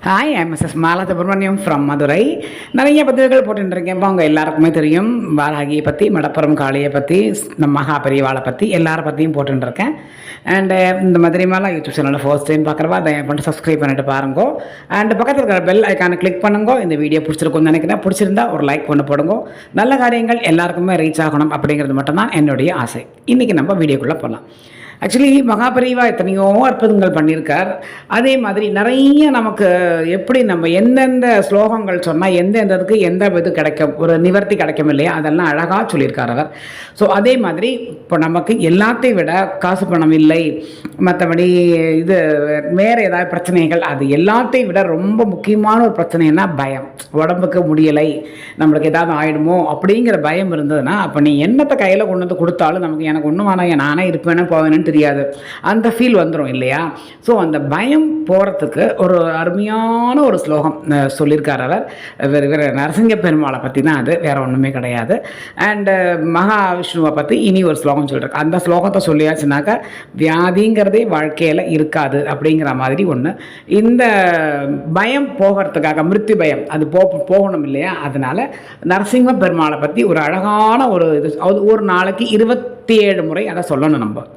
Hi, I Mrs Mala Subramaniam from Madurai. நிறைய பதிவுகள் போட்டுருக்கேன். அவங்க எல்லாருக்குமே தெரியும். வாராகியை பற்றி, மடப்புறம் காளியை பற்றி, நம்ம மகாபெரிவாளை பற்றி எல்லாரை பற்றியும் போட்டுருக்கேன். அண்டு இந்த மதுரை மாலா யூடியூப் சேனலில் ஃபர்ஸ்ட் டைம் பார்க்குறவா அதை பண்ணிட்டு சப்ஸ்கிரைப் பண்ணிட்டு பாருங்க. அண்ட் பக்கத்தில் இருக்கிற பெல் ஐக்கானை கிளிக் பண்ணுங்க. இந்த வீடியோ பிடிச்சிருக்கும்னு நினைக்கிறேன். பிடிச்சிருந்தா ஒரு லைக் பண்ண போடுங்க. நல்ல காரியங்கள் எல்லாருக்குமே ரீச் ஆகணும் அப்படிங்கிறது மட்டும்தான் என்னுடைய ஆசை. இன்றைக்கி நம்ம வீடியோக்குள்ளே போகலாம். ஆக்சுவலி மகாபெரிவா எத்தனையோ அற்புதங்கள் பண்ணியிருக்கார். அதே மாதிரி நிறைய நமக்கு எப்படி நம்ம எந்தெந்த ஸ்லோகங்கள் சொன்னால் எந்தெந்ததுக்கு எந்த இது கிடைக்கும், ஒரு நிவர்த்தி கிடைக்கும் இல்லையா, அதெல்லாம் அழகாக சொல்லியிருக்கார் அவர். ஸோ அதே மாதிரி இப்போ நமக்கு எல்லாத்தையும் விட காசு பணம் இல்லை, மற்றபடி இது வேறு ஏதாவது பிரச்சனைகள், அது எல்லாத்தையும் விட ரொம்ப முக்கியமான ஒரு பிரச்சனைன்னா பயம். உடம்புக்கு முடியலை, நம்மளுக்கு ஏதாவது ஆகிடுமோ அப்படிங்கிற பயம் இருந்ததுன்னா அப்போ நீ என்னத்தை கையில் கொண்டு வந்து கொடுத்தாலும் நமக்கு எனக்கு ஒன்றும் வேணாம், நானே இருப்பேன்னு போவேன்னு தெரியாது, அந்த ஃபீல் வந்துடும் இல்லையா. ஸோ அந்த பயம் போகிறதுக்கு ஒரு அருமையான ஒரு ஸ்லோகம் சொல்லியிருக்கார் அவர். இவர் நரசிங்க பெருமாளை பற்றி தான், அது வேறு ஒன்றுமே கிடையாது. அண்டு மகாவிஷ்ணுவை பற்றி இனி ஒரு ஸ்லோகம் சொல்லியிருக்கு. அந்த ஸ்லோகத்தை சொல்லியாச்சுனாக்கா வியாதிங்கிறதே வாழ்க்கையில் இருக்காது அப்படிங்கிற மாதிரி ஒன்று. இந்த பயம் போகிறதுக்காக, மிருத்யு பயம் அது போகணும் இல்லையா, அதனால் நரசிங்க பெருமாளை பற்றி ஒரு அழகான ஒரு இது, ஒரு நாளைக்கு 27 முறை அதை சொல்லணும். நம்ம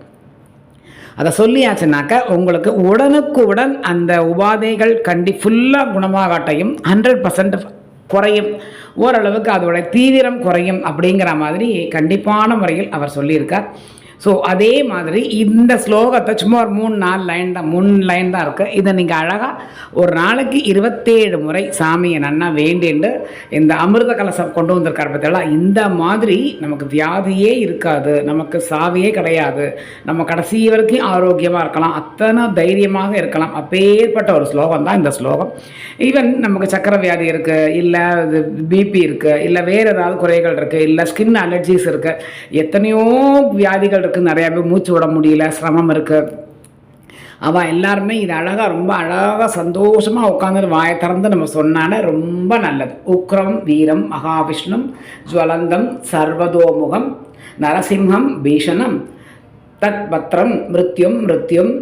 அதை சொல்லியாச்சுனாக்கா உங்களுக்கு உடனுக்குடன் அந்த உபாதைகள் ஃபுல்லாக குணமாகட்டையும் 100% குறையும், ஓரளவுக்கு அதோட தீவிரம் குறையும் அப்படிங்கிற மாதிரி கண்டிப்பான முறையில் அவர் சொல்லியிருக்கார். ஸோ அதே மாதிரி இந்த ஸ்லோகத்தை சும்மா ஒரு 3-4 லைன் தான், 3 லைன் தான் இருக்குது. இதை நீங்கள் அழகாக ஒரு நாளைக்கு 27 முறை சாமியை நன்னா வேண்டிண்டு இந்த அமிர்த கலசம் கொண்டு வந்திருக்கார் பார்த்தீங்களா, இந்த மாதிரி நமக்கு வியாதியே இருக்காது, நமக்கு சாவியே கிடையாது, நம்ம கடைசி வரைக்கும் ஆரோக்கியமாக இருக்கலாம், அத்தனை தைரியமாக இருக்கலாம். அப்பேற்பட்ட ஒரு ஸ்லோகம் தான் இந்த ஸ்லோகம். ஈவன் நமக்கு சக்கரை வியாதி இருக்குது, இல்லை பிபி இருக்குது, இல்லை வேறு ஏதாவது குறைகள் இருக்குது, இல்லை ஸ்கின் அலர்ஜிஸ் இருக்குது, எத்தனையோ வியாதிகள் நிறைய பேர் மூச்சு விட முடியல, சிரமம் இருக்குது, அவள் எல்லாருமே இது அழகாக, ரொம்ப அழகாக சந்தோஷமாக உட்காந்து வாயை திறந்து நம்ம சொன்னானே ரொம்ப நல்லது. உக்ரம் வீரம் மகாவிஷ்ணும் ஜுவலந்தம் சர்வதோமுகம் நரசிம்ஹம் பீஷணம் தத் பத்ரம் மிருத்யும்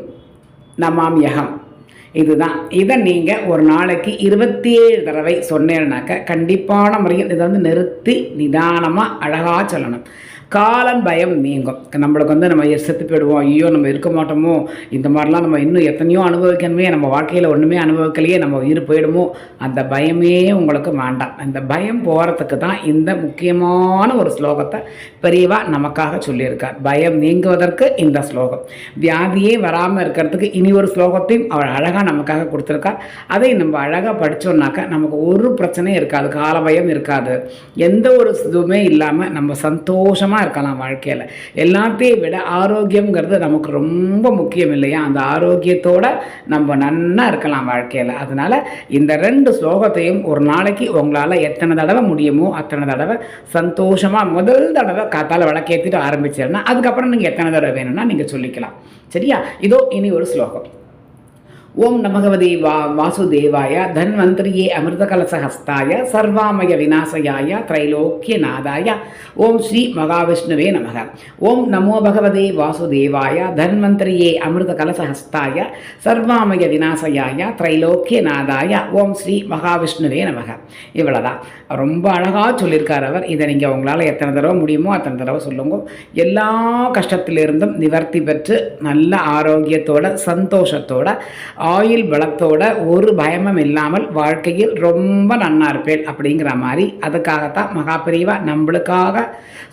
நமாம்யகம். இதுதான். இதை நீங்கள் ஒரு நாளைக்கு 27 தடவை சொன்னேன்னாக்க கண்டிப்பான முறையில் இதை நிறுத்தி நிதானமாக அழகாக சொல்லணும். காலம் பயம் நீங்கும். நம்மளுக்கு நம்ம செத்து போயிடுவோம், ஐயோ நம்ம இருக்க மாட்டோமோ, இந்த மாதிரிலாம் நம்ம இன்னும் எத்தனையோ அனுபவிக்கணுமே, நம்ம வாழ்க்கையில் ஒன்றுமே அனுபவிக்கலையே, நம்ம உயிர் போயிடுமோ, அந்த பயமே உங்களுக்கு வேண்டாம். அந்த பயம் போகிறதுக்கு தான் இந்த முக்கியமான ஒரு ஸ்லோகத்தை பெரியவா நமக்காக சொல்லியிருக்கார். பயம் நீங்குவதற்கு இந்த ஸ்லோகம், வியாதியே வராமல் இருக்கிறதுக்கு இனி ஒரு ஸ்லோகத்தையும் அவள் அழகாக நமக்காக கொடுத்துருக்கார். அதை நம்ம அழகாக படித்தோம்னாக்கா நமக்கு ஒரு பிரச்சனையும் இருக்காது, கால பயம் இருக்காது, எந்த ஒரு இதுவுமே இல்லாமல் நம்ம சந்தோஷமாக இருக்கலாம் வாழ்க்கையில். எல்லாத்தையும் விட ஆரோக்கியம்ங்கிறது நமக்கு ரொம்ப முக்கியம் இல்லையா, அந்த ஆரோக்கியத்தோட நம்ம நன்னா இருக்கலாம் வாழ்க்கையில். அதனால் இந்த 2 ஸ்லோகத்தையும் ஒரு நாளைக்கு உங்களால் எத்தனை தடவை முடியுமோ அத்தனை தடவை சந்தோஷமாக முதல் தடவை காத்தால் விளக்கேற்றிட்டு ஆரம்பிச்சிருன்னா அதுக்கப்புறம் நீங்கள் எத்தனை தடவை வேணும்னா நீங்கள் சொல்லிக்கலாம். சரியா? இதோ இனி ஒரு ஸ்லோகம். ஓம் நமகவதே வாசுதேவாய தன்வந்திரியே அமிர்தகலசஹஸ்தாய சர்வாமய விநாசயாய திரைலோக்கிய நாதாய ஓம் ஸ்ரீ மகாவிஷ்ணுவே நமக. ஓம் நமோ பகவதே வாசுதேவாய தன்வந்திரியே அமிர்தகலசஹஸ்தாய சர்வாமய விநாசயாய திரைலோக்கிய நாதாய ஓம் ஸ்ரீ மகாவிஷ்ணுவே நமக. இவ்வளோதான். ரொம்ப அழகாக சொல்லியிருக்கார் அவர். இதை நீங்கள் உங்களால் எத்தனை தடவை முடியுமோ அத்தனை தடவை சொல்லுங்க. எல்லா கஷ்டத்திலிருந்தும் நிவர்த்தி பெற்று நல்ல ஆரோக்கியத்தோட சந்தோஷத்தோட ஆயுள் பலத்தோட ஒரு பயமும் இல்லாமல் வாழ்க்கையில் ரொம்ப நன்னா இருப்பேன் அப்படிங்கிற மாதிரி அதுக்காகத்தான் மகாபெரிவா நம்மளுக்காக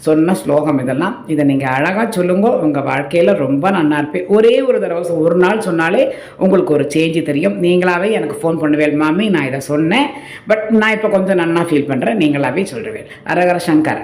சொன்ன ஸ்லோகம் இதெல்லாம். இதை நீங்கள் அழகாக சொல்லுங்க, உங்கள் வாழ்க்கையில் ரொம்ப நன்னா இருப்பேன். ஒரே ஒரு தடவை ஒரு நாள் சொன்னாலே உங்களுக்கு ஒரு சேஞ்சு தெரியும். நீங்களாவே எனக்கு ஃபோன் பண்ணுவேன், மாமி நான் இதை சொன்னேன், பட் நான் இப்போ கொஞ்சம் நன்னா ஃபீல் பண்ணுறேன், நீங்களாவே சொல்லுவேன். அரகர சங்கர.